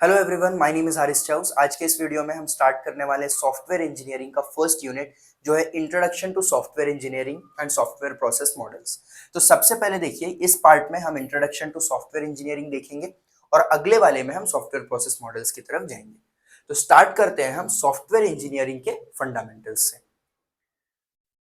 Hello everyone, my name is Haris Chaus. आज के इस वीडियो में हम स्टार्ट करने वाले सॉफ्टवेयर इंजीनियरिंग का फर्स्ट यूनिट जो है introduction to software engineering and software process models. तो सबसे पहले देखिए, इस पार्ट में हम इंट्रोडक्शन टू सॉफ्टवेयर इंजीनियरिंग देखेंगे और अगले वाले में हम सॉफ्टवेयर प्रोसेस मॉडल्स की तरफ जाएंगे। तो स्टार्ट करते हैं हम सॉफ्टवेयर इंजीनियरिंग के फंडामेंटल्स से।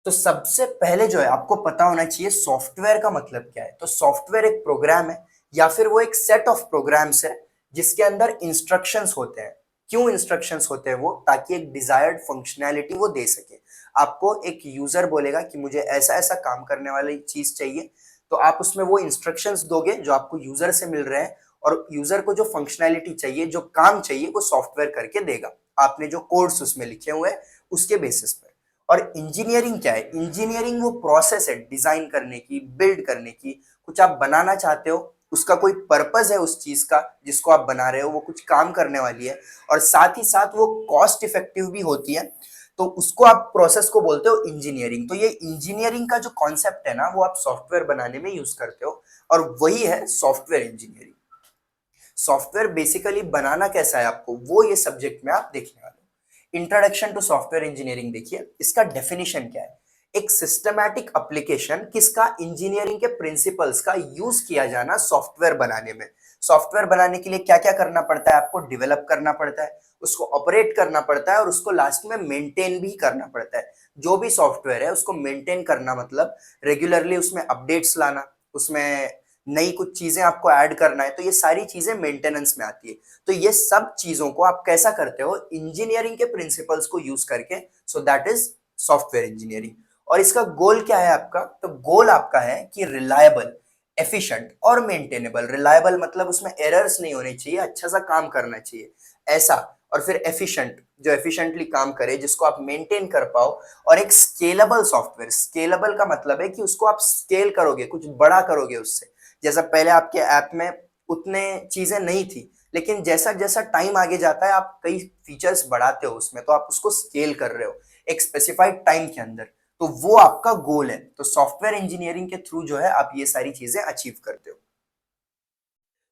तो सबसे पहले जो है आपको पता होना चाहिए सॉफ्टवेयर का मतलब क्या है। तो सॉफ्टवेयर एक प्रोग्राम है या फिर वो एक सेट ऑफ प्रोग्राम्स है जिसके अंदर इंस्ट्रक्शंस होते हैं। क्यों इंस्ट्रक्शंस होते हैं? वो ताकि एक डिजायर्ड फंक्शनैलिटी वो दे सके। आपको एक यूजर बोलेगा कि मुझे ऐसा ऐसा काम करने वाली चीज चाहिए, तो आप उसमें वो इंस्ट्रक्शंस दोगे जो आपको यूजर से मिल रहे हैं, और यूजर को जो फंक्शनैलिटी चाहिए, जो काम चाहिए, वो सॉफ्टवेयर करके देगा आपने जो कोड्स उसमें लिखे हुए हैं उसके बेसिस पे। और इंजीनियरिंग क्या है? इंजीनियरिंग वो प्रोसेस है डिजाइन करने की, बिल्ड करने की। कुछ आप बनाना चाहते हो, उसका कोई पर्पस है उस चीज का जिसको आप बना रहे हो, वो कुछ काम करने वाली है और साथ ही साथ वो कॉस्ट इफेक्टिव भी होती है, तो उसको आप प्रोसेस को बोलते हो इंजीनियरिंग। तो ये इंजीनियरिंग का जो कॉन्सेप्ट है ना, वो आप सॉफ्टवेयर बनाने में यूज करते हो और वही है सॉफ्टवेयर इंजीनियरिंग। सॉफ्टवेयर बेसिकली बनाना कैसा है आपको, वो ये सब्जेक्ट में आप देखने वाले हो। इंट्रोडक्शन टू सॉफ्टवेयर इंजीनियरिंग देखिए, इसका डेफिनेशन क्या है। एक सिस्टमैटिक एप्लीकेशन किसका? इंजीनियरिंग के प्रिंसिपल्स का यूज किया जाना सॉफ्टवेयर बनाने में। सॉफ्टवेयर बनाने के लिए क्या क्या करना पड़ता है? आपको डेवलप करना पड़ता है, उसको ऑपरेट करना पड़ता है और उसको लास्ट में मेंटेन भी करना पड़ता है। जो भी सॉफ्टवेयर है उसको मेंटेन करना मतलब रेगुलरली उसमें अपडेट्स लाना, उसमें नई कुछ चीजें आपको ऐड करना है, तो ये सारी चीजें मेंटेनेंस में आती है। तो ये सब चीजों को आप कैसा करते हो? इंजीनियरिंग के प्रिंसिपल्स को यूज करके। So that is software engineering. और इसका गोल क्या है आपका? तो गोल आपका है कि रिलायबल, एफिशिएंट और मेंटेनेबल। रिलायबल मतलब उसमें एरर्स नहीं होने चाहिए, अच्छा सा काम करना चाहिए ऐसा। और फिर एफिशिएंट, जो एफिशिएंटली काम करे, जिसको आप मेंटेन कर पाओ। और एक स्केलेबल सॉफ्टवेयर। स्केलेबल का मतलब है कि उसको आप स्केल करोगे, कुछ बड़ा करोगे उससे। जैसा पहले आपके ऐप में उतने चीजें नहीं थी, लेकिन जैसा जैसा टाइम आगे जाता है आप कई फीचर्स बढ़ाते हो उसमें, तो आप उसको स्केल कर रहे हो एक स्पेसिफाइड टाइम के अंदर। तो वो आपका गोल है। तो सॉफ्टवेयर इंजीनियरिंग के थ्रू जो है आप ये सारी चीजें अचीव करते हो।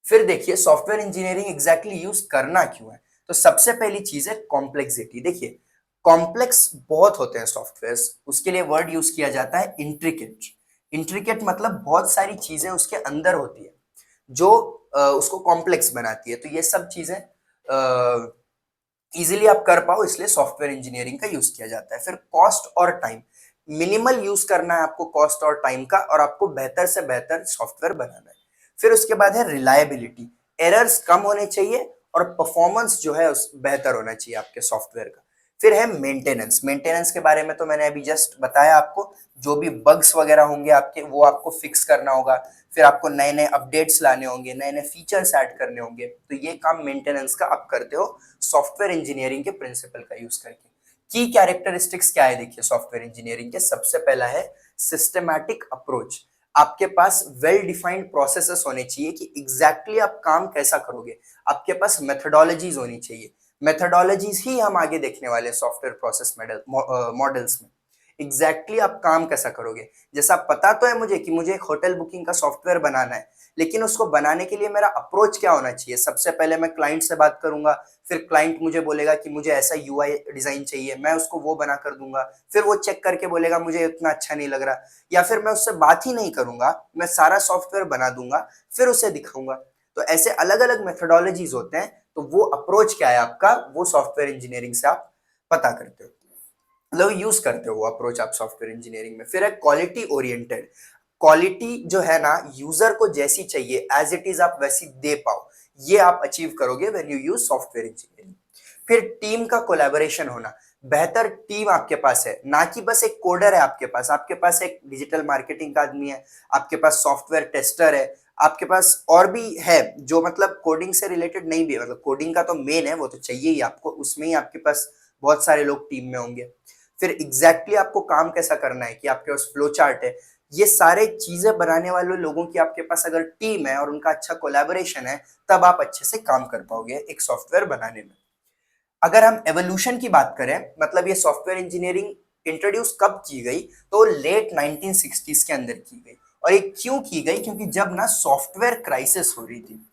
फिर देखिए, सॉफ्टवेयर इंजीनियरिंग एग्जैक्टली यूज करना क्यों है। तो सबसे पहली चीज है कॉम्प्लेक्सिटी। देखिए, कॉम्प्लेक्स बहुत होते हैं सॉफ्टवेयर्स, उसके लिए वर्ड यूज किया जाता है इंट्रिकेट। इंट्रिकेट मतलब बहुत सारी चीजें उसके अंदर होती है जो उसको कॉम्प्लेक्स बनाती है। तो ये सब चीजें इजीली आप कर पाओ, इसलिए सॉफ्टवेयर इंजीनियरिंग का यूज किया जाता है। फिर कॉस्ट और टाइम, मिनिमल यूज करना है आपको कॉस्ट और टाइम का, और आपको बेहतर से बेहतर सॉफ्टवेयर बनाना है। फिर उसके बाद है रिलायबिलिटी, एरर्स कम होने चाहिए और परफॉर्मेंस जो है उस बेहतर होना चाहिए आपके सॉफ्टवेयर का। फिर है मेंटेनेंस। मेंटेनेंस के बारे में तो मैंने अभी जस्ट बताया आपको, जो भी बग्स वगैरह होंगे आपके, वो आपको फिक्स करना होगा। फिर आपको नए नए अपडेट्स लाने होंगे, नए नए फीचर्स ऐड करने होंगे, तो ये काम मेंटेनेंस का आप करते हो सॉफ्टवेयर इंजीनियरिंग के प्रिंसिपल का यूज करके। की कैरेक्टरिस्टिक्स क्या है देखिए सॉफ्टवेयर इंजीनियरिंग के? सबसे पहला है सिस्टमैटिक अप्रोच। आपके पास वेल डिफाइंड प्रोसेसेस होने चाहिए कि एग्जैक्टली आप काम कैसा करोगे। आपके पास मेथडोलॉजीज होनी चाहिए। मेथडोलॉजीज ही हम आगे देखने वाले हैं सॉफ्टवेयर प्रोसेस मॉडल्स में। एग्जैक्टली आप काम कैसा करोगे। जैसा पता तो है मुझे कि मुझे एक होटल बुकिंग का सॉफ्टवेयर बनाना है, लेकिन उसको बनाने के लिए मेरा अप्रोच क्या होना चाहिए? सबसे पहले मैं क्लाइंट से बात करूंगा, फिर क्लाइंट मुझे बोलेगा कि मुझे ऐसा यूआई डिजाइन चाहिए, मैं उसको वो बना कर दूंगा। फिर वो चेक करके बोलेगा मुझे इतना अच्छा नहीं लग रहा, या फिर मैं उससे बात ही नहीं करूंगा, मैं सारा सॉफ्टवेयर बना दूंगा, फिर उसे दिखाऊंगा। तो ऐसे अलग अलग मेथडोलॉजीज होते हैं। तो वो अप्रोच क्या है आपका, वो सॉफ्टवेयर इंजीनियरिंग से आप पता करते हो, मतलब यूज करते हो वो अप्रोच आप सॉफ्टवेयर इंजीनियरिंग में। फिर है क्वालिटी ओरिएंटेड। क्वालिटी जो है ना, यूजर को जैसी चाहिए एज इट इज आप वैसी दे पाओ, ये आप अचीव करोगे when you use software engineering. फिर टीम का कोलैबोरेशन होना। बेहतर टीम आपके पास है, ना कि बस एक कोडर है आपके पास एक डिजिटल मार्केटिंग का आदमी है, आपके पास सॉफ्टवेयर टेस्टर है, आपके पास और भी है जो मतलब कोडिंग से रिलेटेड नहीं भी है, मतलब कोडिंग का तो मेन है, वो तो चाहिए ही आपको, उसमें ही आपके पास बहुत सारे लोग टीम में होंगे। फिर एग्जैक्टली आपको काम कैसा करना है, कि आपके पास फ्लो चार्ट है। ये सारे चीजें बनाने वाले लोगों की आपके पास अगर टीम है और उनका अच्छा कोलैबोरेशन है, तब आप अच्छे से काम कर पाओगे एक सॉफ्टवेयर बनाने में। अगर हम एवोल्यूशन की बात करें, मतलब ये सॉफ्टवेयर इंजीनियरिंग इंट्रोड्यूस कब की गई, तो लेट 1960s के अंदर की गई। और ये क्यों की गई? क्योंकि जब ना सॉफ्टवेयर क्राइसिस हो रही थी।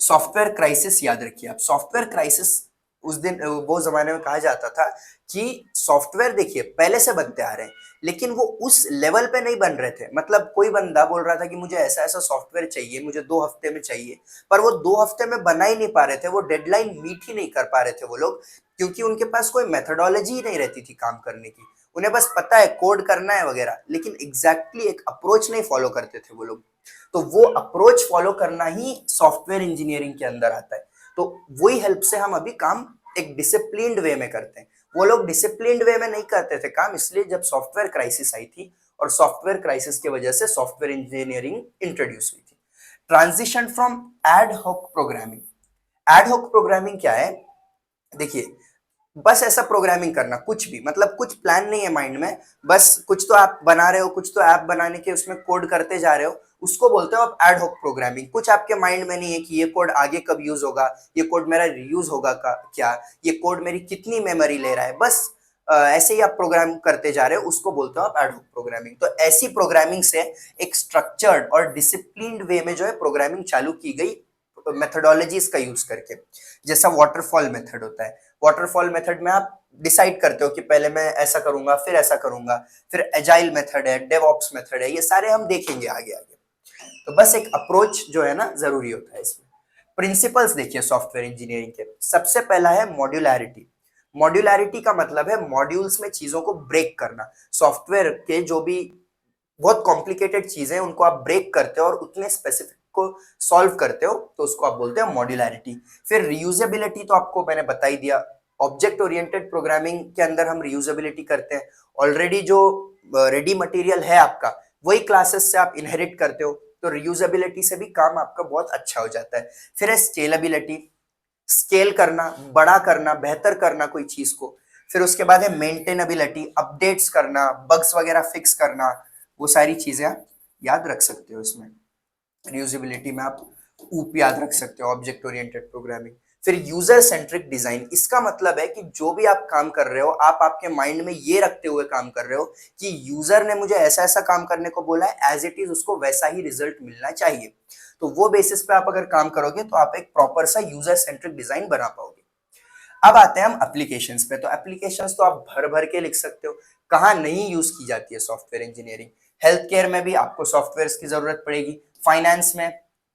सॉफ्टवेयर क्राइसिस याद रखिए आप, सॉफ्टवेयर क्राइसिस उस दिन वो जमाने में कहा जाता था कि सॉफ्टवेयर देखिए पहले से बनते आ रहे हैं लेकिन वो उस लेवल पे नहीं बन रहे थे। मतलब कोई बंदा बोल रहा था कि मुझे ऐसा ऐसा सॉफ्टवेयर चाहिए, मुझे 2 हफ्ते में चाहिए, पर वो 2 हफ्ते में बना ही नहीं पा रहे थे, वो डेडलाइन मीट ही नहीं कर पा रहे थे वो लोग, क्योंकि उनके पास कोई मेथोडोलॉजी ही नहीं रहती थी काम करने की। उन्हें बस पता है कोड करना है वगैरह, लेकिन एग्जैक्टली एक अप्रोच नहीं फॉलो करते थे वो लोग। तो वो अप्रोच फॉलो करना ही सॉफ्टवेयर इंजीनियरिंग के अंदर आता है। तो वही हेल्प से हम अभी काम एक डिसिप्लिन्ड वे में करते हैं। वो लोग डिसिप्लिन्ड वे में नहीं करते थे काम, इसलिए जब सॉफ्टवेयर क्राइसिस आई थी और सॉफ्टवेयर क्राइसिस की वजह से सॉफ्टवेयर इंजीनियरिंग इंट्रोड्यूस हुई थी। Transition from ad hoc programming. Ad hoc programming क्या है? देखिए, बस ऐसा प्रोग्रामिंग करना, कुछ भी, मतलब कुछ प्लान नहीं है माइंड में, बस कुछ तो आप बना रहे हो, कुछ तो ऐप बनाने के उसमें कोड करते जा रहे हो, उसको बोलते हो आप एड हॉक प्रोग्रामिंग। कुछ आपके माइंड में नहीं है कि ये कोड आगे कब यूज होगा, ये कोड मेरा रीयूज होगा का क्या, ये कोड मेरी कितनी मेमोरी ले रहा है, बस ऐसे ही आप प्रोग्राम करते जा रहे हो, उसको बोलते हो आप एड हॉक प्रोग्रामिंग। तो ऐसी प्रोग्रामिंग से एक स्ट्रक्चर्ड और डिसिप्लिन्ड वे में जो है प्रोग्रामिंग चालू की गई मेथोडोलॉजीज का यूज करके। जैसा वाटरफॉल मेथड होता है, वाटरफॉल मेथड में आप डिसाइड करते हो कि पहले मैं ऐसा करूंगा, फिर ऐसा करूंगा, फिर एजाइल मेथड है, डेवऑप्स मेथड है, ये सारे हम देखेंगे आगे आगे। तो बस एक अप्रोच जो है ना जरूरी होता है इसमें। प्रिंसिपल्स देखिए सॉफ्टवेयर इंजीनियरिंग के, सबसे पहला है मॉड्यूलैरिटी। मॉड्यूलैरिटी का मतलब है मॉड्यूल्स में चीजों को ब्रेक करना। सॉफ्टवेयर के जो भी बहुत कॉम्प्लिकेटेड चीजें उनको आप ब्रेक करते हो और उतने स्पेसिफिक को सॉल्व करते हो, तो उसको आप बोलते हैं मॉड्यूलैरिटी। फिर रियूजेबिलिटी तो आपको मैंने बता ही दिया। ऑब्जेक्ट ओरिएंटेड प्रोग्रामिंग के अंदर हम रियूजेबिलिटी करते हैं, ऑलरेडी जो रेडी मटेरियल है आपका वही क्लासेस से आप इनहेरिट करते हो, तो रियूजेबिलिटी से भी काम आपका बहुत अच्छा हो जाता है। फिर है स्केलेबिलिटी, स्केल करना, बड़ा करना, बेहतर करना कोई चीज को। फिर उसके बाद है मेंटेनेबिलिटी, अपडेट्स करना, बग्स वगैरह फिक्स करना, वो सारी चीजें आप याद रख सकते हो इसमें। रियूजेबिलिटी में आप ऊप याद रख सकते हो, ऑब्जेक्ट ओरिएंटेड प्रोग्रामिंग। फिर यूजर सेंट्रिक डिजाइन, इसका मतलब है कि जो भी आप काम कर रहे हो आप आपके माइंड में ये रखते हुए काम कर रहे हो कि यूजर ने मुझे ऐसा ऐसा काम करने को बोला है, एज इट इज उसको वैसा ही रिजल्ट मिलना चाहिए। तो वो बेसिस पे आप अगर काम करोगे तो आप एक प्रॉपर सा यूजर सेंट्रिक डिजाइन बना पाओगे। अब आते हैं हम एप्लीकेशंस पे। तो एप्लीकेशंस तो आप भर भर के लिख सकते हो, कहाँ नहीं यूज की जाती है सॉफ्टवेयर इंजीनियरिंग। हेल्थ केयर में भी आपको सॉफ्टवेयर की जरूरत पड़ेगी, फाइनेंस में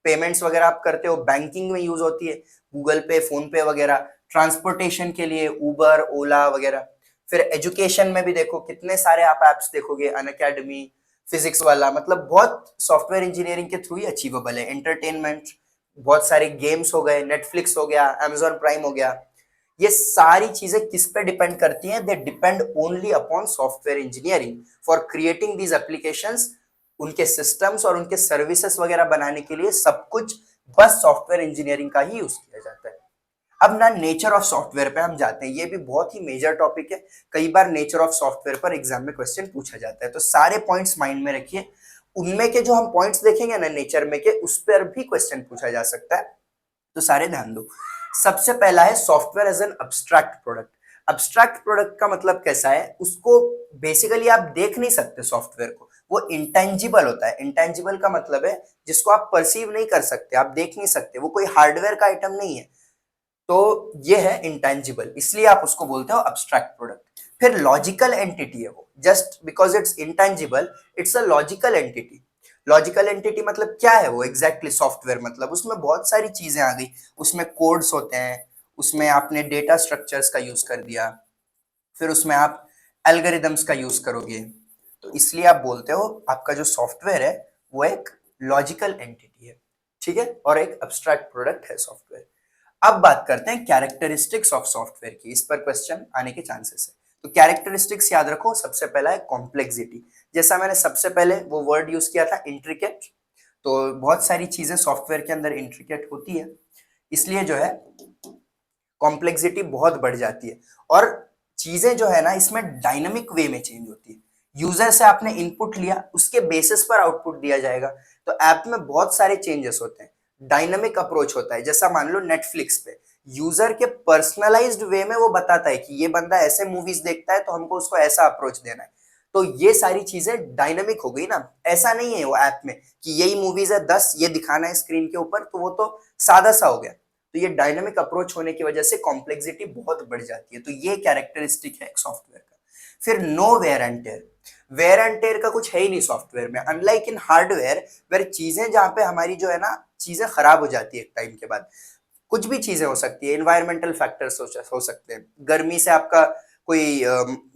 पेमेंट्स वगैरह आप करते हो, बैंकिंग में यूज होती है, गूगल पे, फोन पे वगैरह, ट्रांसपोर्टेशन के लिए उबर, ओला वगैरह। फिर एजुकेशन में भी देखो कितने सारे आप एप्स देखोगे, अन अकेडमी, फिजिक्स वाला, मतलब बहुत सॉफ्टवेयर इंजीनियरिंग के थ्रू ही अचीवेबल है। एंटरटेनमेंट, बहुत सारे गेम्स हो गए, नेटफ्लिक्स हो गया, अमेजोन प्राइम हो गया, ये सारी चीजें किस पे डिपेंड करती हैं? They depend only upon software engineering for creating these applications. उनके सिस्टम्स और उनके सर्विसेज वगैरह बनाने के लिए सब कुछ बस सॉफ्टवेयर इंजीनियरिंग का ही यूज किया जाता है। अब ना नेचर ऑफ सॉफ्टवेयर पे हम जाते हैं, ये भी बहुत ही मेजर टॉपिक है। कई बार नेचर ऑफ सॉफ्टवेयर पर एग्जाम में क्वेश्चन पूछा जाता है, तो सारे पॉइंट्स माइंड में रखिए। उनमें के जो हम पॉइंट्स देखेंगे ना नेचर में के, उस पर भी क्वेश्चन पूछा जा सकता है, तो सारे ध्यान दो। सबसे पहला है software as an abstract product. Abstract product का मतलब कैसा है? उसको बेसिकली आप देख नहीं सकते सॉफ्टवेयर को, वो इंटेंजिबल होता है। इंटेंजिबल का मतलब है जिसको आप परसीव नहीं कर सकते, आप देख नहीं सकते, वो कोई हार्डवेयर का आइटम नहीं है, तो ये है इंटेंजिबल, इसलिए आप उसको बोलते हो अब्स्ट्रैक्ट प्रोडक्ट। फिर लॉजिकल एंटिटी है वो, just because it's intangible it's a logical entity. Logical entity मतलब क्या है वो एग्जैक्टली? सॉफ्टवेयर मतलब उसमें बहुत सारी चीजें आ गई, उसमें कोड्स होते हैं, उसमें आपने डेटा स्ट्रक्चर्स का यूज कर दिया, फिर उसमें आप एल्गोरिदम्स का यूज करोगे, तो इसलिए आप बोलते हो आपका जो सॉफ्टवेयर है वो एक लॉजिकल एंटिटी है, ठीक है, और एक अब्स्ट्रैक्ट प्रोडक्ट है सॉफ्टवेयर। अब बात करते हैं कैरेक्टरिस्टिक्स ऑफ सॉफ्टवेयर की, इस पर क्वेश्चन आने के चांसेस है। तो कैरेक्टरिस्टिक्स याद रखो, सबसे पहला है कॉम्प्लेक्सिटी। जैसा मैंने सबसे पहले वो वर्ड यूज किया था इंट्रिकेट, तो बहुत सारी चीजें सॉफ्टवेयर के अंदर इंट्रिकेट होती है, इसलिए जो है कॉम्प्लेक्सिटी बहुत बढ़ जाती है। और चीजें जो है ना इसमें डायनामिक वे में चेंज होती है। यूजर से आपने इनपुट लिया, उसके बेसिस पर आउटपुट दिया जाएगा, तो ऐप में बहुत सारे चेंजेस होते हैं, डायनामिक अप्रोच होता है। जैसा मान लो नेटफ्लिक्स पे यूजर के पर्सनलाइज्ड वे में वो बताता है कि ये बंदा ऐसे मूवीज देखता है तो हमको उसको ऐसा अप्रोच देना है। तो ये सारी चीजें डायनामिक हो गई ना। ऐसा नहीं है वो ऐप में कि यही मूवीज है 10 ये दिखाना है स्क्रीन के ऊपर, तो वो तो सादा सा हो गया। तो ये डायनामिक अप्रोच होने की वजह से कॉम्प्लेक्सिटी बहुत बढ़ जाती है। तो ये कैरेक्टरिस्टिक है एक सॉफ्टवेयर का। फिर no wear and tear. Wear and tear का कुछ है ही नहीं सॉफ्टवेयर में, अनलाइक इन हार्डवेयर वेयर चीजें जहां पे हमारी जो है ना चीजें खराब हो जाती है एक टाइम के बाद। कुछ भी चीजें हो सकती है, इन्वायरमेंटल फैक्टर्स हो सकते हैं, गर्मी से आपका कोई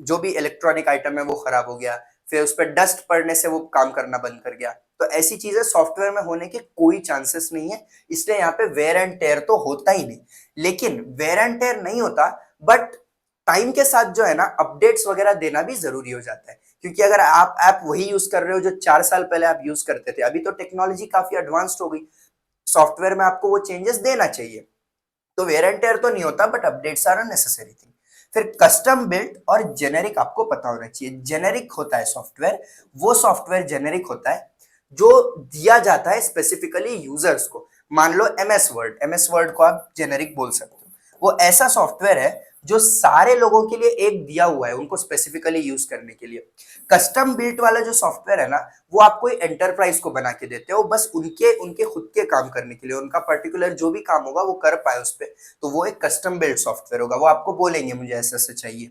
जो भी इलेक्ट्रॉनिक आइटम है वो खराब हो गया, फिर उस पर डस्ट पड़ने से वो काम करना बंद कर गया। तो ऐसी चीजें सॉफ्टवेयर में होने के कोई चांसेस नहीं है, इसलिए यहाँ पे वेयर एंड टेयर तो होता ही नहीं। लेकिन वेयर एंड टेयर नहीं होता, बट टाइम के साथ जो है ना अपडेट्स वगैरह देना भी जरूरी हो जाता है। क्योंकि अगर आप ऐप वही यूज कर रहे हो जो 4 साल पहले आप यूज करते थे, अभी तो टेक्नोलॉजी काफी एडवांस्ड हो गई, सॉफ्टवेयर में आपको वो चेंजेस देना चाहिए। तो वेयर एंड टेयर तो नहीं होता, but updates are a necessary thing. फिर कस्टम बिल्ट और जेनेरिक आपको पता होना चाहिए। जेनेरिक होता है सॉफ्टवेयर, वो सॉफ्टवेयर जेनेरिक होता है जो दिया जाता है स्पेसिफिकली यूजर्स को। मान लो एमएस वर्ड को आप जेनेरिक बोल सकते हो। वो ऐसा सॉफ्टवेयर है जो सारे लोगों के लिए एक दिया हुआ है उनको स्पेसिफिकली यूज करने के लिए। कस्टम बिल्ट वाला जो सॉफ्टवेयर है ना, वो आपको एंटरप्राइज को बना के देते हो, बस उनके उनके खुद के काम करने के लिए, उनका पर्टिकुलर जो भी काम होगा वो कर पाए उस पर। तो वो एक कस्टम बिल्ट सॉफ्टवेयर होगा, वो आपको बोलेंगे मुझे ऐसा ऐसा चाहिए।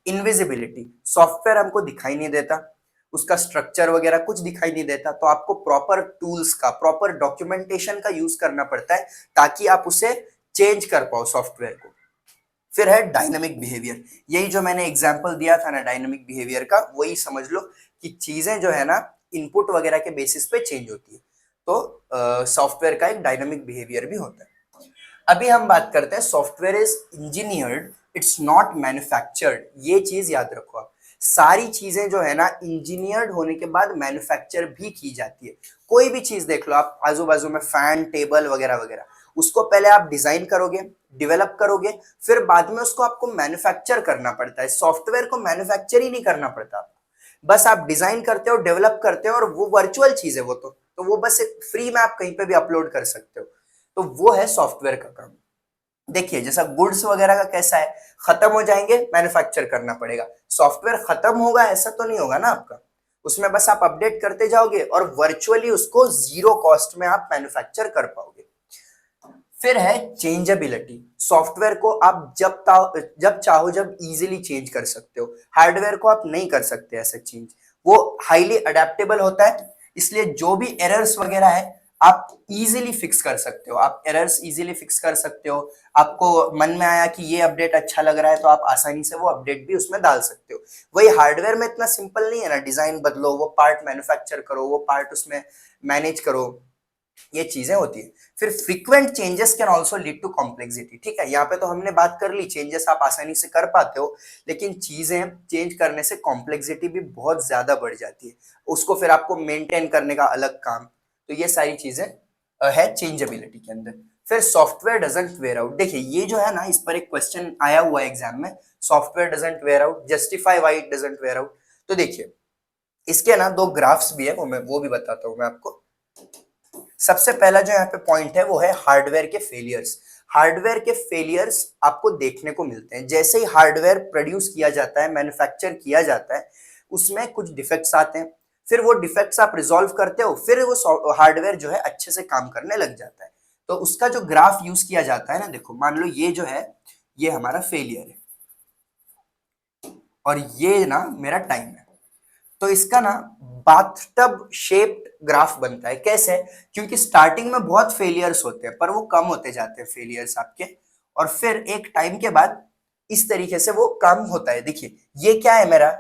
इनविजिबिलिटी, सॉफ्टवेयर हमको दिखाई नहीं देता, उसका स्ट्रक्चर वगैरह कुछ दिखाई नहीं देता, तो आपको प्रॉपर टूल्स का, प्रॉपर डॉक्यूमेंटेशन का यूज करना पड़ता है ताकि आप उसे चेंज कर पाओ सॉफ्टवेयर को। फिर है डायनामिक बिहेवियर। यही जो मैंने एग्जांपल दिया था ना डायनामिक बिहेवियर का, वही समझ लो कि चीजें जो है ना इनपुट वगैरह के बेसिस पे चेंज होती है। तो सॉफ्टवेयर का एक डायनामिक बिहेवियर भी होता है। अभी हम बात करते हैं software is engineered, it's not manufactured. ये चीज याद रखो आप, सारी चीजें जो है ना इंजीनियर्ड होने के बाद मैन्युफैक्चर भी की जाती है। कोई भी चीज देख लो आप आजू बाजू में, फैन, टेबल वगैरह वगैरह, उसको पहले आप डिजाइन करोगे, डेवलप करोगे, फिर बाद में उसको आपको मैन्युफैक्चर करना पड़ता है। सॉफ्टवेयर को मैन्युफैक्चर ही नहीं करना पड़ता आपको, बस आप डिजाइन करते हो, डेवलप करते हो, और वो वर्चुअल चीज है वो तो वो बस एक फ्री में आप कहीं पे भी अपलोड कर सकते हो। तो वो है सॉफ्टवेयर का काम। देखिए जैसा गुड्स वगैरह का कैसा है, खत्म हो जाएंगे मैन्युफैक्चर करना पड़ेगा। सॉफ्टवेयर खत्म होगा ऐसा तो नहीं होगा ना आपका, उसमें बस आप अपडेट करते जाओगे और वर्चुअली उसको जीरो कॉस्ट में आप मैन्युफैक्चर कर पाओगे। फिर है चेंजेबिलिटी। सॉफ्टवेयर को आप जब चाहो जब इजीली चेंज कर सकते हो, हार्डवेयर को आप नहीं कर सकते ऐसा चेंज। वो हाईली अडेप्टेबल होता है, इसलिए जो भी एरर्स वगैरह है आप इजीली फिक्स कर सकते हो, आप एरर्स इजीली फिक्स कर सकते हो। आपको मन में आया कि ये अपडेट अच्छा लग रहा है तो आप आसानी से वो अपडेट भी उसमें डाल सकते हो। वही हार्डवेयर में इतना सिंपल नहीं है ना, डिजाइन बदलो, वो पार्ट मैन्युफैक्चर करो, वो पार्ट उसमें मैनेज करो, ये चीजें होती है। फिर frequent changes can also lead to complexity. ठीक है, यहाँ पे तो हमने बात कर ली चेंजेस आप आसानी से कर पाते हो, लेकिन चीजें चेंज करने से कॉम्प्लेक्सिटी भी बहुत ज्यादा बढ़ जाती है, उसको फिर आपको मेंटेन करने का अलग काम। तो ये सारी चीजें है चेंजेबिलिटी के अंदर। फिर सॉफ्टवेयर डजंट वेयर आउट। देखिए ये जो है ना, इस पर एक क्वेश्चन आया हुआ है एग्जाम में, software doesn't wear out, justify why it doesn't wear out. तो देखिए इसके ना दो ग्राफ्स भी है, वो भी बताता हूं मैं आपको। सबसे पहला जो यहाँ पे पॉइंट है वो है हार्डवेयर के फेलियर्स। हार्डवेयर के फेलियर्स आपको देखने को मिलते हैं जैसे ही हार्डवेयर प्रोड्यूस किया जाता है, मैन्युफैक्चर किया जाता है, उसमें कुछ डिफेक्ट्स आते हैं। फिर वो डिफेक्ट्स आप रिजॉल्व करते हो, फिर वो हार्डवेयर जो है अच्छे से काम करने लग जाता है। तो उसका जो ग्राफ यूज किया जाता है ना, देखो मान लो ये जो है ये हमारा फेलियर है और ये ना मेरा टाइम है। तो इसका ना बाथटब शेप्ड ग्राफ बनता है। कैसे? क्योंकि स्टार्टिंग में बहुत फेलियर्स होते हैं पर वो कम होते जाते हैं फेलियर्स आपके, और फिर एक टाइम के बाद इस तरीके से वो कम होता है। देखिए ये क्या है मेरा,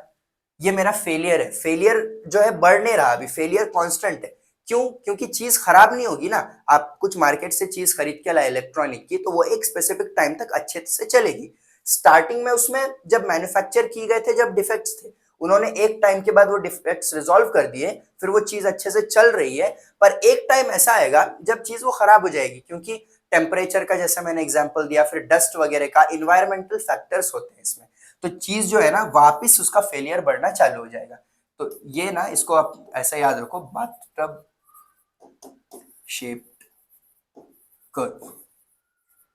ये मेरा फेलियर है। फेलियर जो है बढ़ नहीं रहा, अभी फेलियर कांस्टेंट है। क्यों? क्योंकि चीज खराब नहीं होगी ना। आप कुछ मार्केट से चीज खरीद के लाए इलेक्ट्रॉनिक की, तो वो एक स्पेसिफिक टाइम तक अच्छे से चलेगी। स्टार्टिंग में उसमें जब मैन्युफैक्चर की गए थे, जब डिफेक्ट्स थे, उन्होंने एक टाइम के बाद वो डिफेक्ट्स रिजॉल्व कर दिए, फिर वो चीज अच्छे से चल रही है। पर एक टाइम ऐसा आएगा जब चीज वो खराब हो जाएगी, क्योंकि टेम्परेचर का जैसे मैंने एग्जांपल दिया, फिर डस्ट वगैरह का, इन्वायरमेंटल फैक्टर्स होते हैं इसमें। तो चीज जो है ना वापिस उसका फेलियर बढ़ना चालू हो जाएगा। तो ये ना इसको आप ऐसा याद रखो, बाथटब शेप्ड कर्व।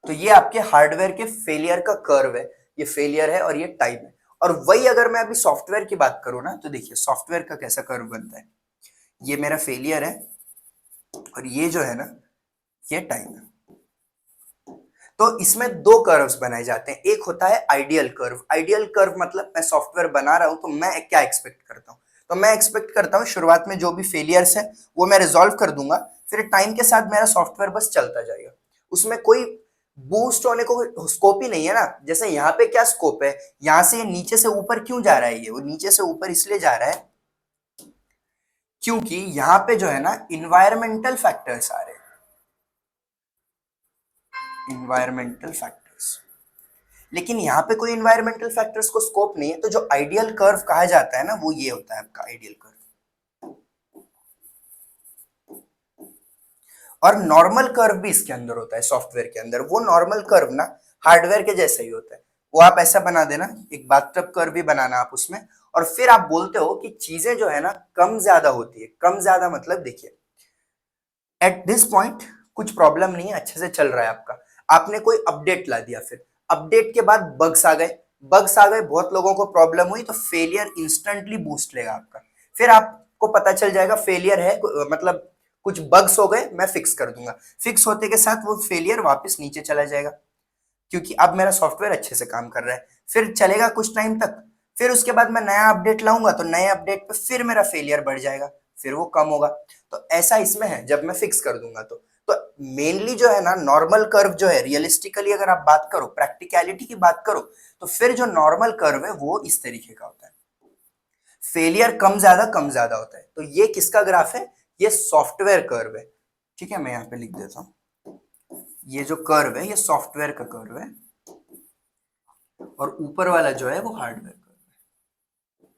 तो ये आपके हार्डवेयर के फेलियर का कर्व है, ये फेलियर है और ये टाइम है। और वही अगर मैं अभी सॉफ्टवेयर की बात करूं ना, तो देखिए सॉफ्टवेयर का कैसा कर्व बनता है। ये मेरा फेलियर है और ये जो है ना, ये टाइम है। तो इसमें दो कर्व्स बनाए जाते हैं। एक होता है आइडियल कर्व। आइडियल कर्व मतलब मैं सॉफ्टवेयर बना रहा हूं तो मैं क्या एक्सपेक्ट करता हूं, तो मैं एक्सपेक्ट करता हूं शुरुआत में जो भी फेलियर्स है वो मैं रिजॉल्व कर दूंगा, फिर टाइम के साथ मेरा सॉफ्टवेयर बस चलता जाएगा। उसमें कोई बूस्ट होने को स्कोप ही नहीं है ना। जैसे यहाँ पे क्या स्कोप है, यहां से ये नीचे से ऊपर क्यों जा रहा है, ये वो नीचे से ऊपर इसलिए जा रहा है क्योंकि यहाँ पे जो है ना इन्वायरमेंटल फैक्टर्स आ रहे हैं, इन्वायरमेंटल फैक्टर्स। लेकिन यहाँ पे कोई इन्वायरमेंटल फैक्टर्स को स्कोप नहीं है, तो जो आइडियल कर्व कहा जाता है ना, वो ये होता है आपका आइडियल कर्व। और नॉर्मल कर्व भी इसके अंदर होता है, सॉफ्टवेयर के अंदर। वो नॉर्मल कर्व ना हार्डवेयर के जैसा ही होता है। वो आप ऐसा बना देना, एक बाथटब कर्व भी बनाना आप उसमें, और फिर आप बोलते हो कि चीजें जो है ना कम ज्यादा होती है। कम ज्यादा मतलब देखिए, एट दिस पॉइंट कुछ प्रॉब्लम नहीं है, अच्छे से चल रहा है आपका। आपने कोई अपडेट ला दिया, फिर अपडेट के बाद बग्स आ गए, बग्स आ गए, बहुत लोगों को प्रॉब्लम हुई, तो फेलियर इंस्टेंटली बूस्ट लेगा आपका। फिर आपको पता चल जाएगा फेलियर है, मतलब कुछ बग्स हो गए, मैं फिक्स कर दूंगा। फिक्स होते के साथ वो फेलियर वापस नीचे चला जाएगा, क्योंकि अब मेरा सॉफ्टवेयर अच्छे से काम कर रहा है। फिर चलेगा कुछ टाइम तक, फिर उसके बाद मैं नया अपडेट लाऊंगा, तो नए अपडेट पे फिर मेरा फेलियर बढ़ जाएगा, फिर वो कम होगा। तो ऐसा इसमें है, जब मैं फिक्स कर दूंगा तो मेनली जो है ना नॉर्मल कर्व जो है, रियलिस्टिकली अगर आप बात करो, प्रैक्टिकलिटी की बात करो, तो फिर जो नॉर्मल कर्व है वो इस तरीके का होता है। फेलियर कम ज्यादा होता है। तो ये किसका ग्राफ है, ये सॉफ्टवेयर कर्व है। ठीक है, मैं यहाँ पे लिख देता हूँ, ये जो कर्व है ये सॉफ्टवेयर का कर्व है, और ऊपर वाला जो है वो हार्डवेयर कर्व है।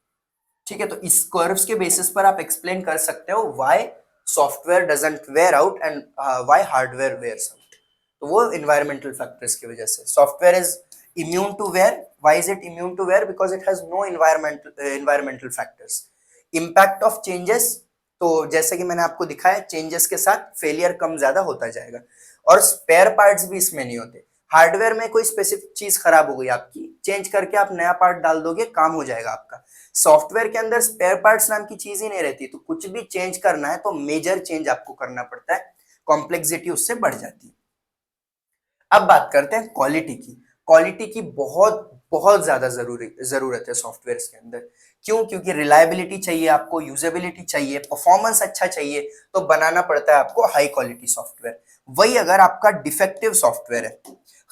ठीक है, तो इस कर्व्स के बेसिस पर आप एक्सप्लेन कर सकते हो why software doesn't wear out and why hardware wears out. तो वो इन्वायरमेंटल फैक्टर्स की वजह से software is immune to wear. Why is it immune to wear, because it has no environmental factors. Impact of changes, तो जैसे कि मैंने आपको दिखाया, चेंजेस के साथ फेलियर कम ज्यादा होता जाएगा। और स्पेयर पार्ट्स भी इसमें नहीं होते। हार्डवेयर में कोई स्पेसिफिक चीज खराब हो गई आपकी, चेंज करके आप नया पार्ट डाल दोगे, काम हो जाएगा आपका। सॉफ्टवेयर के अंदर स्पेयर पार्ट्स नाम की चीज ही नहीं रहती, तो कुछ भी चेंज करना है तो मेजर चेंज आपको करना पड़ता है, कॉम्प्लेक्सिटी उससे बढ़ जाती है। अब बात करते हैं क्वालिटी की। क्वालिटी की बहुत बहुत ज्यादा जरूरत है सॉफ्टवेयर के अंदर। क्यों, क्योंकि रिलायबिलिटी चाहिए आपको, यूजेबिलिटी चाहिए, परफॉर्मेंस अच्छा चाहिए, तो बनाना पड़ता है आपको हाई क्वालिटी सॉफ्टवेयर। वही अगर आपका डिफेक्टिव सॉफ्टवेयर है,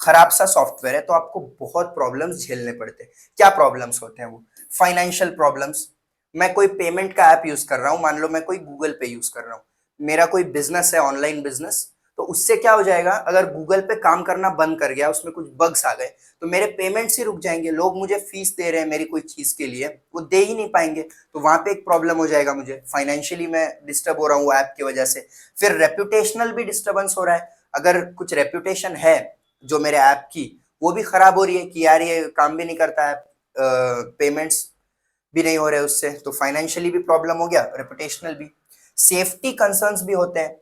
खराब सा सॉफ्टवेयर है, तो आपको बहुत प्रॉब्लम्स झेलने पड़ते हैं। क्या प्रॉब्लम्स होते हैं वो, फाइनेंशियल प्रॉब्लम्स। मैं कोई पेमेंट का ऐप यूज कर रहा हूं, मान लो मैं कोई गूगल पे यूज कर रहा हूं, मेरा कोई बिजनेस है, ऑनलाइन बिजनेस, तो उससे क्या हो जाएगा, अगर गूगल पे काम करना बंद कर गया, उसमें कुछ बग्स आ गए, तो मेरे पेमेंट्स ही रुक जाएंगे। लोग मुझे फीस दे रहे हैं मेरी कोई चीज के लिए, वो दे ही नहीं पाएंगे, तो वहां पे एक प्रॉब्लम हो जाएगा, मुझे फाइनेंशियली मैं डिस्टर्ब हो रहा हूँ ऐप की वजह से। फिर रेपुटेशनल भी डिस्टर्बेंस हो रहा है, अगर कुछ रेपुटेशन है जो मेरे ऐप की, वो भी खराब हो रही है कि यार ये काम भी नहीं करता है, पेमेंट्स भी नहीं हो रहे उससे, तो फाइनेंशियली भी प्रॉब्लम हो गया, रेपुटेशनल भी। सेफ्टी कंसर्न्स भी होते हैं।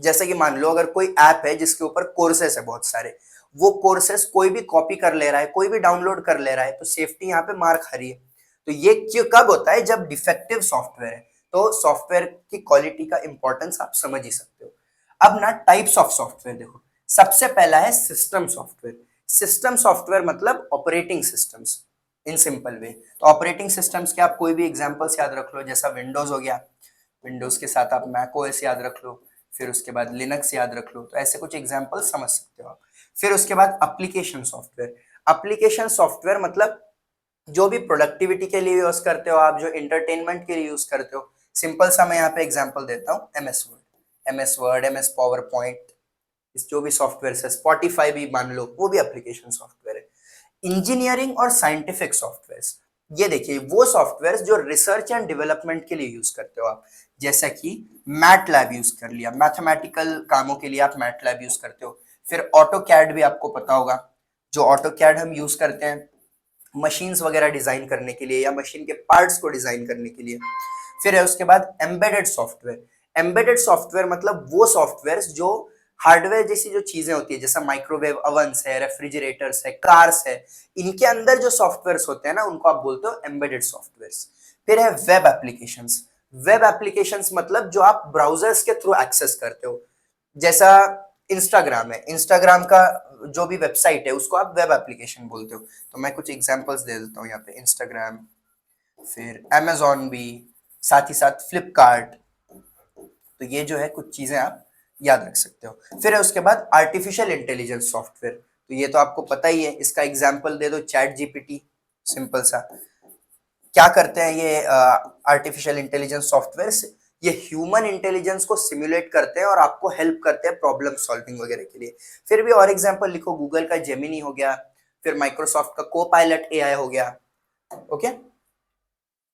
जैसे कि मान लो अगर कोई ऐप है जिसके ऊपर कोर्सेस है बहुत सारे, वो कोर्सेस कोई भी कॉपी कर ले रहा है, कोई भी डाउनलोड कर ले रहा है, तो सेफ्टी यहाँ पे मार खा रही है। तो ये क्यों कब होता है, जब डिफेक्टिव सॉफ्टवेयर है। तो सॉफ्टवेयर की क्वालिटी का इंपॉर्टेंस आप समझ ही सकते हो। अब ना टाइप्स ऑफ सॉफ्टवेयर देखो। सबसे पहला है सिस्टम सॉफ्टवेयर। सिस्टम सॉफ्टवेयर मतलब operating systems, in simple way. तो ऑपरेटिंग सिस्टम्स के आप कोई भी एग्जांपल्स याद रख लो, जैसा विंडोज हो गया, विंडोज के साथ आप मैक ओएस याद रख लो, फिर उसके बाद लिनक्स याद रख लो, तो ऐसे कुछ एग्जांपल समझ सकते हो आप। फिर उसके बाद एप्लीकेशन सॉफ्टवेयर। एप्लीकेशन सॉफ्टवेयर मतलब जो भी प्रोडक्टिविटी के लिए यूज करते हो आप, जो इंटरटेनमेंट के लिए यूज करते हो। सिंपल सा मैं यहाँ पे एग्जांपल देता हूँ, MS word, MS power point, इस जो भी सॉफ्टवेयर है, स्पॉटिफाई भी मान लो, वो भी एप्लीकेशन सॉफ्टवेयर है। इंजीनियरिंग और साइंटिफिक सॉफ्टवेयर, ये देखिए वो सॉफ्टवेयर जो रिसर्च एंड डेवलपमेंट के लिए यूज करते हो आप, जैसा कि मैट लैब यूज कर लिया, मैथमेटिकल कामों के लिए आप मैट लैब यूज करते हो। फिर ऑटो कैड भी आपको पता होगा, जो ऑटो कैड हम यूज करते हैं मशीन्स वगैरह डिजाइन करने के लिए, या मशीन के पार्ट्स को डिजाइन करने के लिए। फिर है उसके बाद एम्बेडेड सॉफ्टवेयर। एम्बेडेड सॉफ्टवेयर मतलब वो सॉफ्टवेयर जो हार्डवेयर जैसी जो चीजें होती है, जैसा माइक्रोवेव अवन्स है, रेफ्रिजरेटर्स है, कार्स है, इनके अंदर जो सॉफ्टवेयर्स होते हैं ना, उनको आप बोलते हो एम्बेडेड सॉफ्टवेयर्स। फिर है वेब एप्लीकेशंस। वेब एप्लीकेशंस मतलब जो आप ब्राउजर्स के थ्रू एक्सेस करते हो, जैसा इंस्टाग्राम है, इंस्टाग्राम का जो भी वेबसाइट है उसको आप वेब एप्लीकेशन बोलते हो। तो मैं कुछ एग्जांपल्स दे देता हूँ यहाँ पे, इंस्टाग्राम, फिर अमेजोन भी, साथ ही साथ फ्लिपकार्ट। तो ये जो है कुछ चीजें आप याद रख सकते हो। फिर है उसके बाद आर्टिफिशियल इंटेलिजेंस सॉफ्टवेयर। तो ये तो आपको पता ही है, इसका एग्जांपल दे दो, चैट जीपीटी, सिंपल सा। क्या करते हैं ये आर्टिफिशियल इंटेलिजेंस सॉफ्टवेयर? ये ह्यूमन इंटेलिजेंस को सिमुलेट करते हैं और आपको हेल्प करते हैं प्रॉब्लम सॉल्विंग वगैरह के लिए। फिर भी और एग्जांपल लिखो, गूगल का जेमिनी हो गया, फिर माइक्रोसॉफ्ट का कोपायलट एआई हो गया। ओके,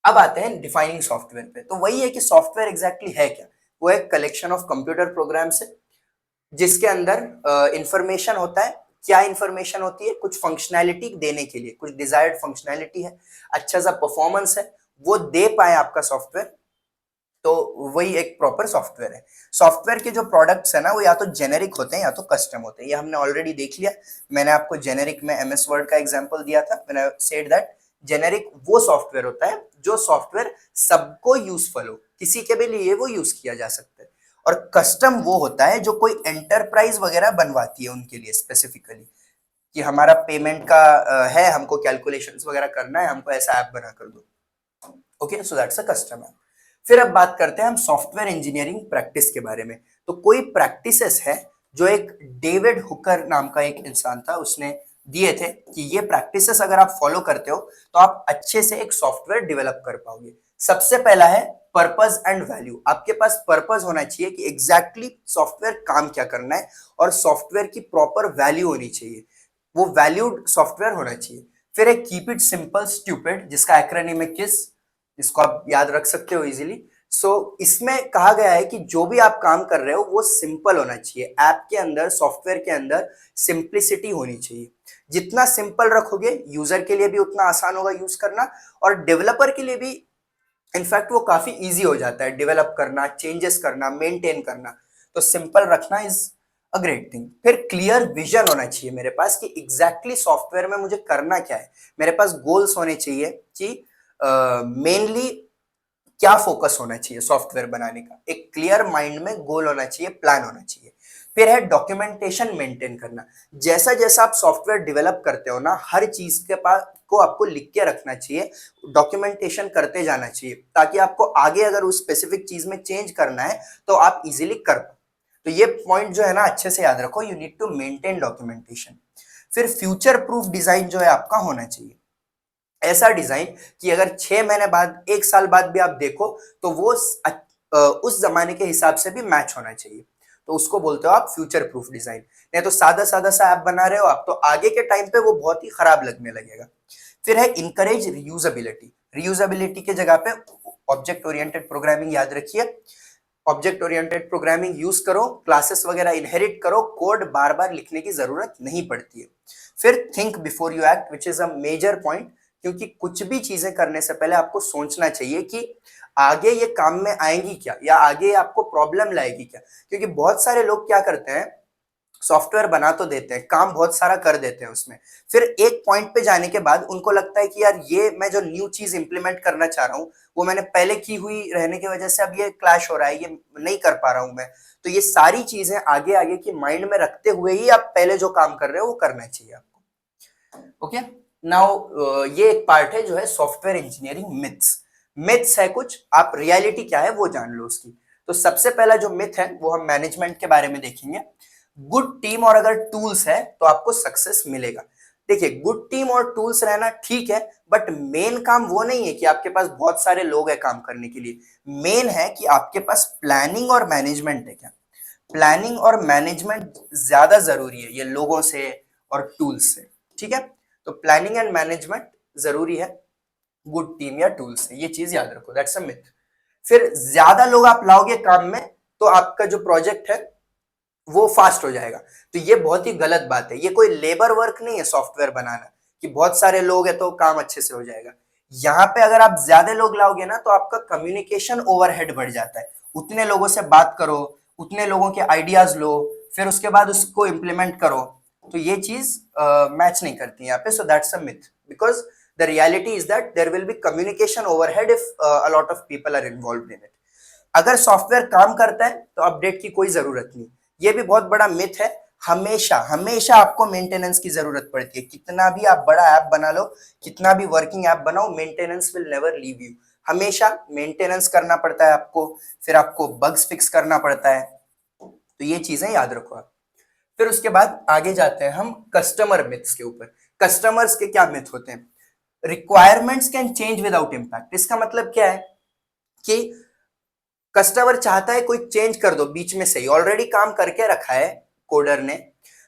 अब आते हैं डिफाइनिंग सॉफ्टवेयर पे। तो वही है कि सॉफ्टवेयर एग्जैक्टली है क्या? वो एक कलेक्शन ऑफ कंप्यूटर प्रोग्राम्स है जिसके अंदर इंफॉर्मेशन होता है। क्या इंफॉर्मेशन होती है? कुछ फंक्शनैलिटी देने के लिए, कुछ डिजायर्ड फंक्शनैलिटी है, अच्छा सा परफॉर्मेंस है, वो दे पाए आपका सॉफ्टवेयर, तो वही एक प्रॉपर सॉफ्टवेयर है। सॉफ्टवेयर के जो प्रोडक्ट्स है ना, वो या तो जेनेरिक होते हैं या तो कस्टम होते हैं। ये हमने ऑलरेडी देख लिया। मैंने आपको जेनेरिक में एमएस वर्ड का एग्जांपल दिया था, मैंने सेड दैट जेनेरिक वो सॉफ्टवेयर होता है जो सॉफ्टवेयर सबको यूजफुल हो, किसी के भी लिए वो यूज किया जा सकता है। और कस्टम वो होता है जो कोई एंटरप्राइज वगैरह बनवाती है उनके लिए स्पेसिफिकली, कि हमारा पेमेंट का है, हमको कैलकुलेशंस वगैरह करना है, हमको ऐसा ऐप बना कर दो। Okay, so that's a customer. फिर अब बात करते हैं हम सॉफ्टवेयर इंजीनियरिंग प्रैक्टिस के बारे में। तो कोई प्रैक्टिसेस है जो एक डेविड हुकर नाम का एक इंसान था, उसने दिए थे कि ये प्रैक्टिसेस अगर आप फॉलो करते हो तो आप अच्छे से एक सॉफ्टवेयर डेवलप कर पाओगे। सबसे पहला है पर्पस एंड वैल्यू। आपके पास पर्पस होना चाहिए कि एग्जैक्टली सॉफ्टवेयर काम क्या करना है, और सॉफ्टवेयर की प्रॉपर वैल्यू होनी चाहिए, वो वैल्यूड सॉफ्टवेयर होना चाहिए। फिर एक कीप इट सिंपल स्टूपिड, जिसका एक्रोनिम है किस, जिसको आप याद रख सकते हो इजीली। सो इसमें कहा गया है कि जो भी आप काम कर रहे हो वो सिंपल होना चाहिए। ऐप के अंदर, सॉफ्टवेयर के अंदर सिंप्लिसिटी होनी चाहिए। जितना सिंपल रखोगे यूजर के लिए भी उतना आसान होगा यूज करना, और डेवलपर के लिए भी इनफैक्ट वो काफी इजी हो जाता है डेवलप करना, चेंजेस करना, मेंटेन करना। तो सिंपल रखना इज अ ग्रेट थिंग। फिर क्लियर विजन होना चाहिए मेरे पास कि एग्जैक्टली सॉफ्टवेयर में मुझे करना क्या है। मेरे पास गोल्स होने चाहिए कि मेनली क्या फोकस होना चाहिए सॉफ्टवेयर बनाने का। एक क्लियर माइंड में गोल होना चाहिए, प्लान होना चाहिए। फिर है डॉक्यूमेंटेशन मेंटेन करना। जैसा जैसा आप सॉफ्टवेयर डेवलप करते हो ना, हर चीज के पास को आपको लिख के रखना चाहिए, डॉक्यूमेंटेशन करते जाना चाहिए, ताकि आपको आगे अगर उस स्पेसिफिक चीज में चेंज करना है तो आप इजीली कर पाओ। तो ये पॉइंट जो है ना, अच्छे से याद रखो, you need to maintain documentation. फिर फ्यूचर प्रूफ डिजाइन जो है आपका होना चाहिए। ऐसा डिजाइन कि अगर 6 महीने बाद, 1 साल बाद भी आप देखो तो वो उस जमाने के हिसाब से भी मैच होना चाहिए। तो उसको बोलते हो आप फ्यूचर प्रूफ डिजाइन। नहीं तो सादा सादा सा ऐप बना रहे हो आप, तो आगे के टाइम पे वो बहुत ही खराब लगने लगेगा। फिर है इनकरेज रियूजेबिलिटी। रियूजेबिलिटी के जगह पे ऑब्जेक्ट ओरिएंटेड प्रोग्रामिंग याद रखिए। ऑब्जेक्ट ओरिएंटेड प्रोग्रामिंग यूज करो, क्लासेस वगैरह इनहेरिट करो, कोड बार बार लिखने की जरूरत नहीं पड़ती है। फिर think before you act, which is a major point, क्योंकि कुछ भी चीजें करने से पहले आपको सोचना चाहिए कि आगे ये काम में आएंगी क्या, या आगे आपको प्रॉब्लम लाएगी क्या। क्योंकि बहुत सारे लोग क्या करते हैं, सॉफ्टवेयर बना तो देते हैं, काम बहुत सारा कर देते हैं उसमें, फिर एक पॉइंट पे जाने के बाद उनको लगता है कि यार ये मैं जो न्यू चीज इंप्लीमेंट करना चाह रहा हूँ वो मैंने पहले की हुई रहने की वजह से अब ये क्लैश हो रहा है, ये नहीं कर पा रहा हूं मैं। तो ये सारी चीजें आगे आगे की माइंड में रखते हुए ही आप पहले जो काम कर रहे हो वो करना चाहिए आपको। ओके, नाउ ये एक पार्ट है जो है सॉफ्टवेयर इंजीनियरिंग मिथ्स। मिथ्स है कुछ, आप रियलिटी क्या है वो जान लो उसकी। तो सबसे पहला जो मिथ है वो हम मैनेजमेंट के बारे में देखेंगे। गुड टीम और अगर टूल्स है तो आपको सक्सेस मिलेगा। देखिए, गुड टीम और टूल्स रहना ठीक है, बट मेन काम वो नहीं है कि आपके पास बहुत सारे लोग हैं काम करने के लिए। मेन है कि आपके पास प्लानिंग और मैनेजमेंट है क्या। प्लानिंग और मैनेजमेंट ज्यादा जरूरी है ये लोगों से और टूल्स से। ठीक है, तो प्लानिंग एंड मैनेजमेंट जरूरी है गुड टीम या टूल्स से, ये चीज याद रखो, दैट्स अ मिथ। फिर ज्यादा लोग आप लाओगे काम में तो आपका जो प्रोजेक्ट है वो फास्ट हो जाएगा। तो ये बहुत ही गलत बात है। ये कोई लेबर वर्क नहीं है सॉफ्टवेयर बनाना कि बहुत सारे लोग हैं तो काम अच्छे से हो जाएगा। यहाँ पे अगर आप ज्यादा लोग लाओगे ना तो आपका कम्युनिकेशन ओवरहेड बढ़ जाता है। उतने लोगों से बात करो, उतने लोगों के आइडियाज लो, फिर उसके बाद उसको इम्प्लीमेंट करो, तो ये चीज मैच नहीं करती यहाँ पे. So that's a myth, because the reality is that there will be communication overhead if a lot of people are involved in it. अगर सॉफ्टवेयर काम करता है तो अपडेट की कोई जरूरत नहीं. ये भी बहुत बड़ा मिथ है. हमेशा हमेशा आपको मेंटेनेंस की जरूरत पड़ती है. कितना भी आप बड़ा ऐप बना लो, कितना भी वर्किंग ऐप बनाओ, maintenance will never leave you. हमेशा मेंटेनेंस करना पड़ता है आपको. फिर आपको बग्स फिक्स करना पड़ता है. तो ये चीजें याद रखो आप. फिर उसके बाद आगे जाते हैं हम कस्टमर मिथ्स के ऊपर. कस्टमर्स के क्या मिथ होते हैं? Requirements can change without impact. इसका मतलब क्या है कि कस्टमर चाहता है कोई चेंज कर दो बीच में से ही, ऑलरेडी काम करके रखा है कोडर ने,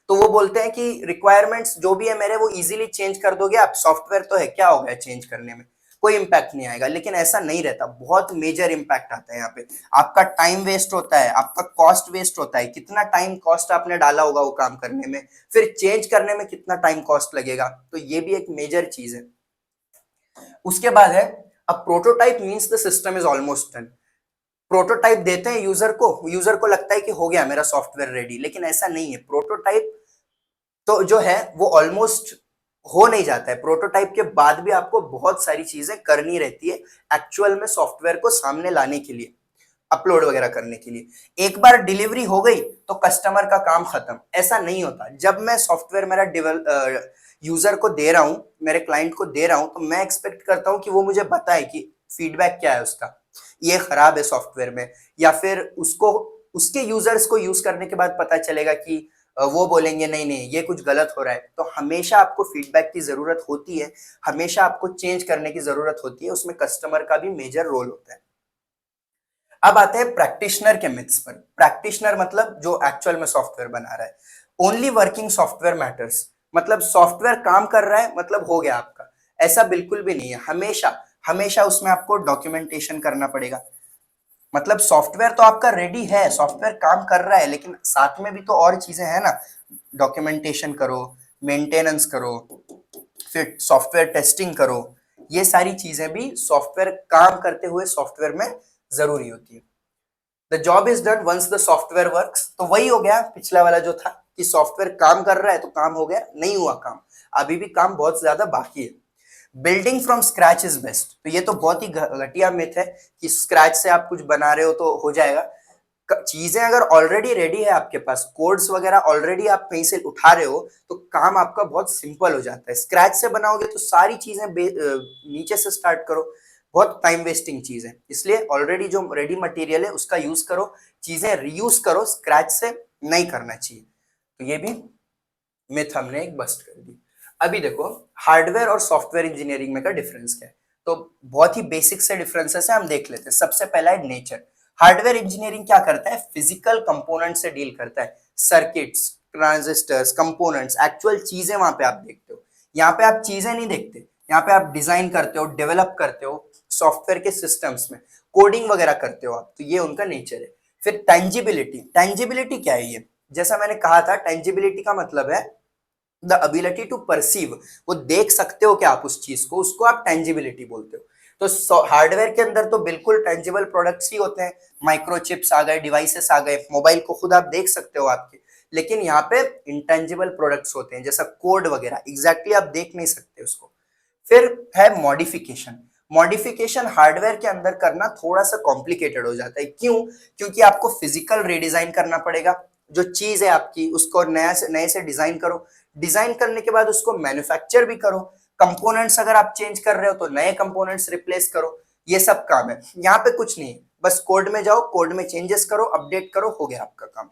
तो वो बोलते हैं कि रिक्वायरमेंट्स जो भी है मेरे वो इजीली चेंज कर दोगे आप, सॉफ्टवेयर तो है, क्या हो गया चेंज करने में, कोई इंपैक्ट नहीं आएगा. लेकिन ऐसा नहीं रहता, बहुत मेजर इंपैक्ट आता है यहाँ पे. आपका टाइम वेस्ट होता है, आपका कॉस्ट वेस्ट होता है. कितना टाइम कॉस्ट आपने डाला होगा वो काम करने में, फिर चेंज करने में कितना टाइम कॉस्ट लगेगा. तो ये भी एक मेजर चीज है. उसके बाद है अ prototype means the system is almost done. Prototype देते हैं यूजर को लगता है कि हो गया मेरा सॉफ्टवेयर रेडी, लेकिन ऐसा नहीं है. प्रोटोटाइप तो जो है वो ऑलमोस्ट हो नहीं जाता है. प्रोटोटाइप के बाद भी आपको बहुत सारी चीजें करनी रहती है एक्चुअल में सॉफ्टवेयर को सामने लाने के लिए, अपलोड वगैरह करने के लिए. एक बार डिलीवरी हो गई तो कस्टमर का काम खत्म, ऐसा नहीं होता. जब मैं सॉफ्टवेयर मेरा यूजर को दे रहा हूं, मेरे क्लाइंट को दे रहा हूं, तो मैं एक्सपेक्ट करता हूं कि वो मुझे बताए कि फीडबैक क्या है उसका, ये खराब है सॉफ्टवेयर में, या फिर उसको उसके यूजर्स को यूज करने के बाद पता चलेगा कि वो बोलेंगे नहीं नहीं ये कुछ गलत हो रहा है. तो हमेशा आपको फीडबैक की जरूरत होती है, हमेशा आपको चेंज करने की जरूरत होती है. उसमें कस्टमर का भी मेजर रोल होता है. अब आते हैं प्रैक्टिशनर के मिथ्स पर. प्रैक्टिशनर मतलब जो एक्चुअल में सॉफ्टवेयर बना रहा है. Only working software matters. मतलब सॉफ्टवेयर काम कर रहा है मतलब हो गया आपका, ऐसा बिल्कुल भी नहीं है. हमेशा हमेशा उसमें आपको डॉक्यूमेंटेशन करना पड़ेगा. मतलब सॉफ्टवेयर तो आपका रेडी है, सॉफ्टवेयर काम कर रहा है, लेकिन साथ में भी तो और चीजें हैं ना. डॉक्यूमेंटेशन करो, मेंटेनेंस करो, फिर सॉफ्टवेयर टेस्टिंग करो. ये सारी चीजें भी सॉफ्टवेयर काम करते हुए सॉफ्टवेयर में जरूरी होती है. The job is done once the software works. तो वही हो गया पिछला वाला जो था कि सॉफ्टवेयर काम कर रहा है तो काम हो गया, नहीं हुआ काम, अभी भी काम बहुत ज्यादा बाकी है. Building from scratch is best. तो ये तो बहुत ही घटिया मिथ है कि स्क्रैच से आप कुछ बना रहे हो तो हो जाएगा. चीजें अगर ऑलरेडी रेडी है आपके पास, कोड्स वगैरह ऑलरेडी आप कहीं से उठा रहे हो, तो काम आपका बहुत सिंपल हो जाता है. स्क्रैच से बनाओगे तो सारी चीजें नीचे से स्टार्ट करो, बहुत टाइम वेस्टिंग चीज है. इसलिए ऑलरेडी जो रेडी मटेरियल है उसका यूज करो, चीजें रीयूज करो, स्क्रैच से नहीं करना चाहिए. तो ये भी मिथ हमने एक बस्ट कर दी. अभी देखो हार्डवेयर और सॉफ्टवेयर इंजीनियरिंग में का डिफरेंस क्या है. तो बहुत ही बेसिक से डिफरेंसेस है, हम देख लेते हैं. सबसे पहला है नेचर. हार्डवेयर इंजीनियरिंग क्या करता है? फिजिकल कंपोनेंट से डील करता है. सर्किट्स, ट्रांजिस्टर्स, कंपोनेंट्स, एक्चुअल चीजें वहां पे आप देखते हो. यहाँ पे आप चीजें नहीं देखते, यहाँ पे आप डिजाइन करते हो, डेवलप करते हो सॉफ्टवेयर के सिस्टम्स में, कोडिंग वगैरह करते हो आप. तो ये उनका नेचर है. फिर टेंजिबिलिटी. टेंजिबिलिटी क्या है? ये जैसा मैंने कहा था, टेंजिबिलिटी का मतलब है द एबिलिटी टू परसीव. वो देख सकते हो क्या आप उस चीज को, उसको आप टेंजिबिलिटी बोलते हो. तो हार्डवेयर के अंदर तो बिल्कुल टेंजिबल प्रोडक्ट्स ही होते हैं. माइक्रोचिप्स आ गए, डिवाइसेस आ गए, मोबाइल को खुद आप देख सकते हो आपके. लेकिन यहाँ पे इंटेंजिबल प्रोडक्ट्स होते हैं, जैसा कोड वगैरह, एग्जैक्टली आप देख नहीं सकते उसको. फिर है मॉडिफिकेशन. मॉडिफिकेशन हार्डवेयर के अंदर करना थोड़ा सा कॉम्प्लिकेटेड हो जाता है. क्यों? क्योंकि आपको फिजिकल रीडिजाइन करना पड़ेगा. जो चीज है आपकी उसको नए से डिजाइन करो, डिजाइन करने के बाद उसको मैन्युफैक्चर भी करो. कंपोनेंट्स अगर आप चेंज कर रहे हो तो नए कंपोनेंट्स रिप्लेस करो. ये सब काम है. यहाँ पे कुछ नहीं है, बस कोड में जाओ, कोड में चेंजेस करो, अपडेट करो, हो गया आपका काम.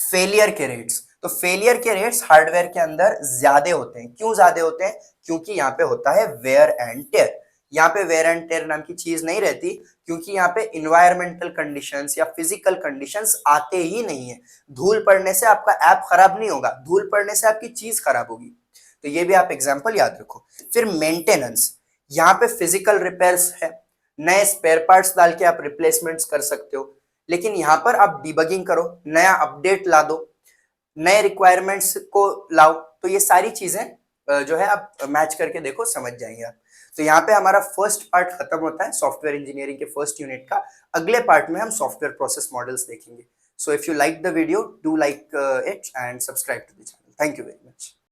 फेलियर के रेट्स. तो फेलियर के रेट्स हार्डवेयर के अंदर ज्यादा होते हैं. क्यों ज्यादा होते हैं? क्योंकि यहाँ पे होता है वेयर एंड टेयर. यहाँ पे वेयर एंड टेयर नाम की चीज नहीं रहती, क्योंकि यहाँ पे इन्वायरमेंटल कंडीशंस या फिजिकल कंडीशंस आते ही नहीं है. धूल पड़ने से आपका ऐप खराब नहीं होगा, धूल पड़ने से आपकी चीज खराब होगी. तो ये भी आप एग्जांपल याद रखो. फिर मेंटेनेंस. यहाँ पे फिजिकल रिपेयर्स है, नए स्पेयर पार्ट्स डाल के आप रिप्लेसमेंट्स कर सकते हो. लेकिन यहाँ पर आप डिबगिंग करो, नया अपडेट ला दो, नए रिक्वायरमेंट्स को लाओ. तो ये सारी चीजें जो है आप मैच करके देखो, समझ जाएंगे आप. तो यहाँ पे हमारा फर्स्ट पार्ट खत्म होता है सॉफ्टवेयर इंजीनियरिंग के फर्स्ट यूनिट का. अगले पार्ट में हम सॉफ्टवेयर प्रोसेस मॉडल्स देखेंगे. So if you like the video, do like it and subscribe to the channel. Thank you very much.